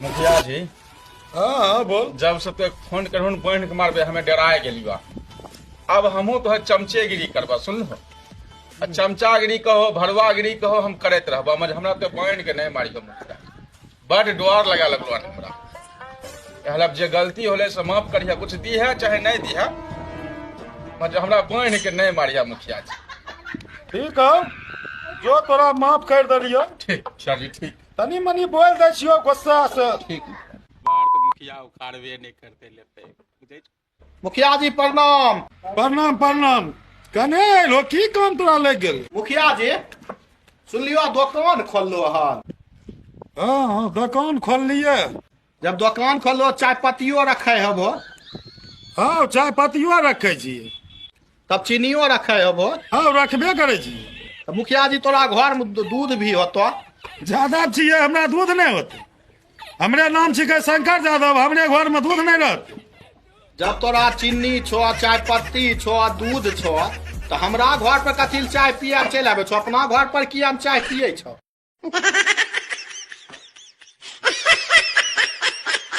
मुखिया जी, हाँ बोल। जब से तो फोन करहुन बहन के मारबे हमें डराए गेली बा। अब हमहू तो चमचेगिरी करबा सुन लो। चमचागिरी कहो भरवागिरी कहो हम करते रहबा मगर हमरा तो बहन के नहीं मारियो मुखिया। बड़ डर लगा लगलो हमरा। कहलब जे गलती होले से माफ करिया, कुछ दी है चाहे नहीं दी है मगर हमरा बहन के नहीं मारिया मुखिया जी। ठीक है, जो तोरा माफ कर दिलियो। ठीक चली ठीक तनी मनी बोल दे छियो गुस्सा से। ठीक। बार तो मुखिया उखाड़बे नहीं करते लेते। मुखिया जी प्रणाम। प्रणाम प्रणाम। कने लो की काम तोरा लग गेल? मुखिया जी सुनलियो दुकान खोललो हन। हाँ हाँ दुकान खोल लिए। जब दुकान खोललो चाय पत्तियों रखे हबो। हाँ चाय पत्तियों रखे छी। तब चीनियो रखे हबो। हाँ रखबे करे छी। तो मुखिया जी तोरा घर में दूध भी होतो। ज्यादा चाहिए हमरा दूध नहीं होते। हमरे नाम छिके शंकर यादव, हमरे घर में दूध नहीं रहते। जब तोरा चीनी छो, चाय पत्ती छो, दूध छो, तो हमरा घर पर कथी चाय पिया चल आबे छो? अपना घर पर किया हम चाय पिए छो?